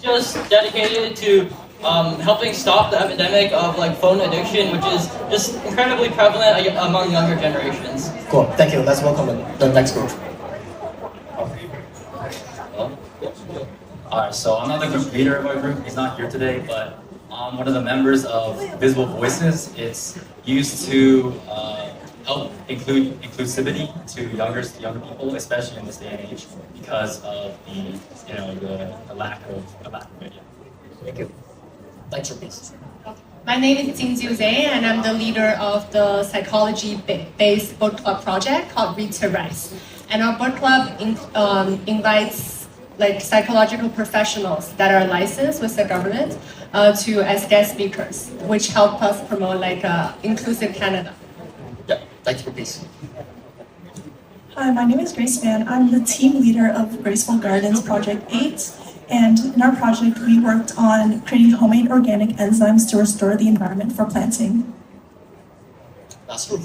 just dedicated to helping stop the epidemic of like phone addiction, which is just incredibly prevalent among younger generations. Cool, thank you. Let's welcome the next group. Alright, so I'm not the group leader of our group. He's not here today, but I'm one of the members of Visible Voices. It's used to help include inclusivity to younger people, especially in this day and age, because of the lack of it. Thank you. Lecture, please. My name is Jingjiu Zhang, and I'm the leader of the psychology-based book club project called Read to Rise. And our book club invites psychological professionals that are licensed with the government as guest speakers, which help us promote inclusive Canada. Yeah, thank you, please. Hi, my name is Grace Van. I'm the team leader of Graceful Gardens Project 8. And in our project, we worked on creating homemade organic enzymes to restore the environment for planting. That's true.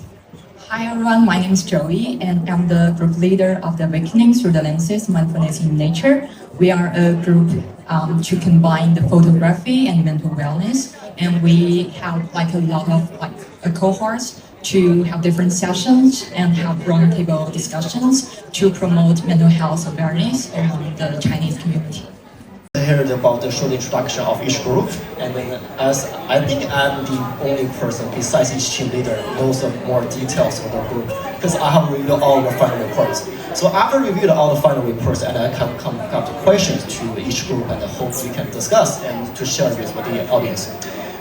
Hi everyone, my name is Joey and I'm the group leader of the Awakening Through the Lenses Mindfulness in Nature. We are a group to combine the photography and mental wellness, and we have a lot of cohorts to have different sessions and have roundtable discussions to promote mental health awareness among the Chinese community. I heard about the short introduction of each group, and then as I think I'm the only person besides each team leader knows more details of the group, because I have reviewed all the final reports. So after reviewing all the final reports, and I can come up to questions to each group, and I hope we can discuss and to share with the audience.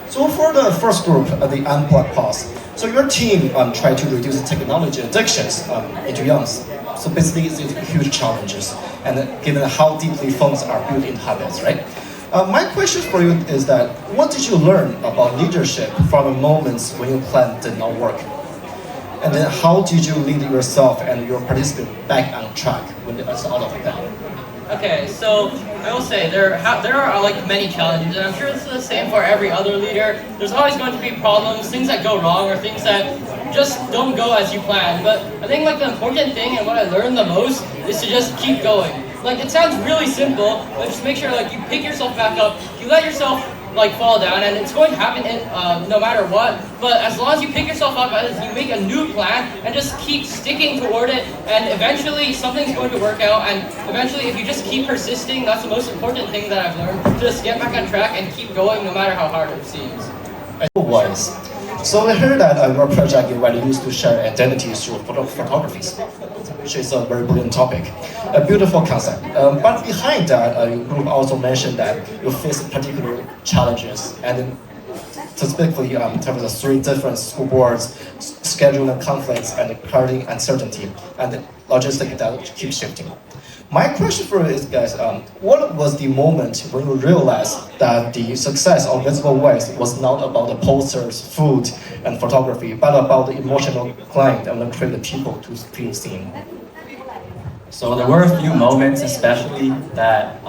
So for the first group, the unplugged pause. So your team tried to reduce technology addictions into youngs. So basically, it's huge challenges, and given how deeply phones are built in habits, right? My question for you is that, what did you learn about leadership from the moments when your plan did not work? And then how did you lead yourself and your participants back on track when it's out of that? Okay, so I will say there are many challenges, and I'm sure it's the same for every other leader. There's always going to be problems, things that go wrong, or things that just don't go as you planned. But I think the important thing and what I learned the most is to just keep going. It sounds really simple, but just make sure you pick yourself back up, you let yourself fall down, and it's going to happen no matter what. But as long as you pick yourself up, as you make a new plan and just keep sticking toward it, and eventually something's going to work out. And eventually, if you just keep persisting, that's the most important thing that I've learned. Just get back on track and keep going, no matter how hard it seems. Wise. So I heard that your project is used to share identities through photographies, which is a very brilliant topic, a beautiful concept. But behind that, your group also mentioned that you face particular challenges, and specifically in terms of 3 different school boards, scheduling conflicts, and current uncertainty, and logistics that keep shifting. My question for you is, guys, what was the moment when you realized that the success of Visible Voice was not about the posters, food, and photography, but about the emotional client and create the people to feel seen? So there were a few moments, especially that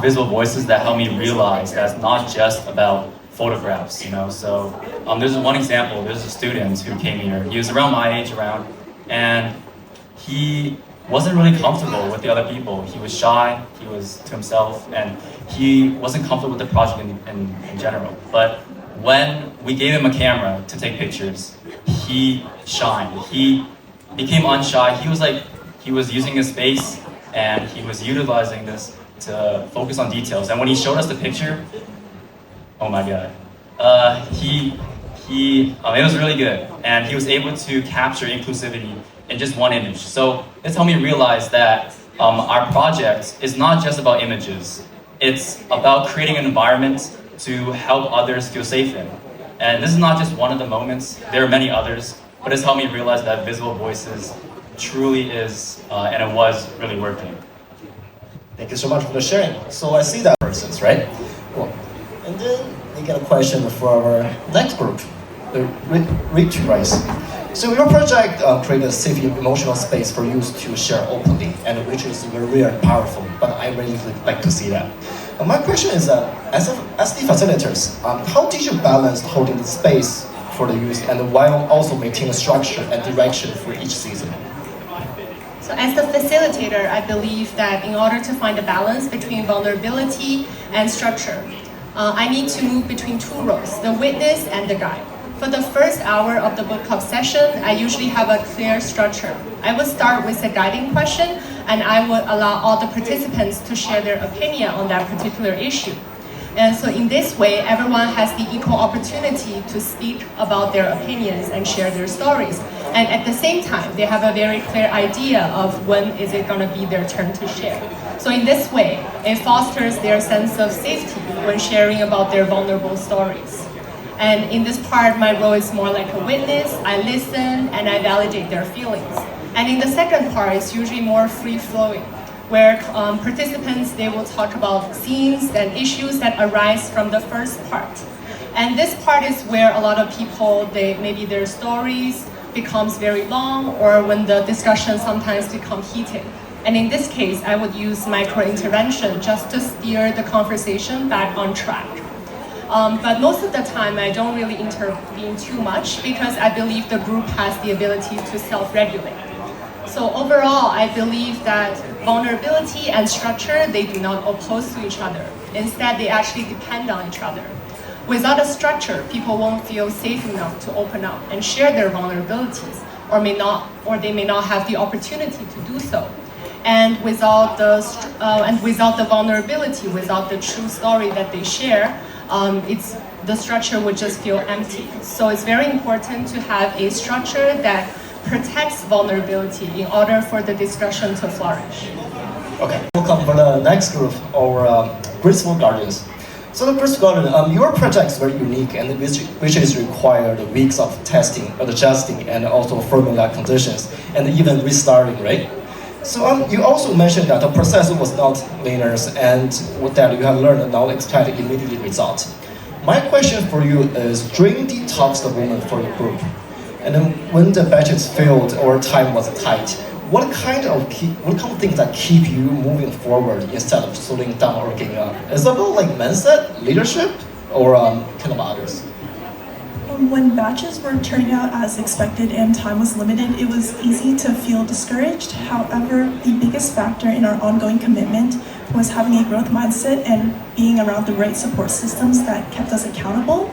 Visible Voices, that helped me realize that it's not just about photographs, So there's one example. There's a student who came here. He was around my age, and he wasn't really comfortable with the other people. He was shy, he was to himself, and he wasn't comfortable with the project in general. But when we gave him a camera to take pictures, he shined. He became unshy. He was using his space, and he was utilizing this to focus on details. And when he showed us the picture, oh my God, it was really good. And he was able to capture inclusivity in just one image. So it's helped me realize that our project is not just about images. It's about creating an environment to help others feel safe in. And this is not just one of the moments. There are many others, but it's helped me realize that Visible Voices truly is, and it was really working. Thank you so much for the sharing. So I see that persons, right? Cool. And then we get a question for our next group, the Read to Rise. So your project created a safe emotional space for youth to share openly, and which is very and powerful, but I really like to see that. My question is, as the facilitators, how did you balance holding the space for the youth and while also maintaining structure and direction for each season? So as the facilitator, I believe that in order to find a balance between vulnerability and structure, I need to move between two roles, the witness and the guide. For the first hour of the book club session, I usually have a clear structure. I will start with a guiding question, and I will allow all the participants to share their opinion on that particular issue. And so in this way, everyone has the equal opportunity to speak about their opinions and share their stories. And at the same time, they have a very clear idea of when is it going to be their turn to share. So in this way, it fosters their sense of safety when sharing about their vulnerable stories. And in this part, my role is more like a witness. I listen and I validate their feelings. And in the second part, it's usually more free-flowing, where participants, they will talk about themes and issues that arise from the first part. And this part is where a lot of people, maybe their stories becomes very long, or when the discussion sometimes become heated. And in this case, I would use micro-intervention just to steer the conversation back on track. But most of the time, I don't really intervene too much because I believe the group has the ability to self-regulate. So overall, I believe that vulnerability and structure, they do not oppose to each other. Instead, they actually depend on each other. Without a structure, people won't feel safe enough to open up and share their vulnerabilities, or they may not have the opportunity to do so. And without the vulnerability, without the true story that they share, the structure would just feel empty. So it's very important to have a structure that protects vulnerability in order for the discussion to flourish. Okay, welcome for the next group, our Graceful Guardians. So the Graceful Guardian, your project is very unique and which is required weeks of testing, adjusting, and also formula conditions, and even restarting, right? So you also mentioned that the process was not linear and that you have learned and not expect immediate result. My question for you is, during the toughest moment for the group, and then when the budgets failed or time was tight, what kind of things that keep you moving forward instead of slowing down or giving up? Is it about like mindset, leadership, or kind of others? When batches were turning out as expected and time was limited, it was easy to feel discouraged. However, the biggest factor in our ongoing commitment was having a growth mindset and being around the right support systems that kept us accountable.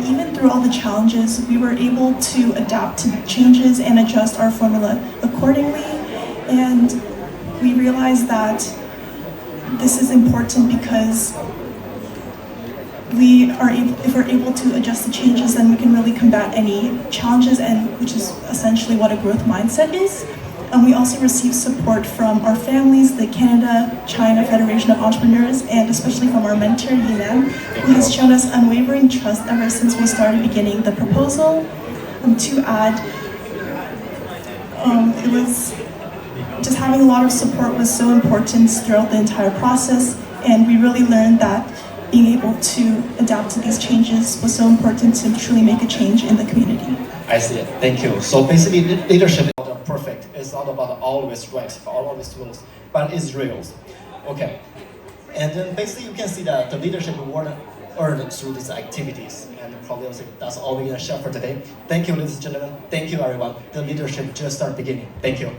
Even through all the challenges, we were able to adapt to changes and adjust our formula accordingly. And we realized that this is important because if we're able to adjust the changes, then we can really combat any challenges, and which is essentially what a growth mindset is. And we also receive support from our families, the Canada-China Federation of Entrepreneurs, and especially from our mentor, Yinan, who has shown us unwavering trust ever since we started beginning the proposal. To add, it was just having a lot of support was so important throughout the entire process, and we really learned that being able to adapt to these changes was so important to truly make a change in the community. I see it. Thank you. So basically, leadership is not perfect. It's not about always right, always smooth, but it's real. Okay. And then basically, you can see that the leadership was earned through these activities. And probably that's all we're going to share for today. Thank you, ladies and gentlemen. Thank you, everyone. The leadership just started beginning. Thank you.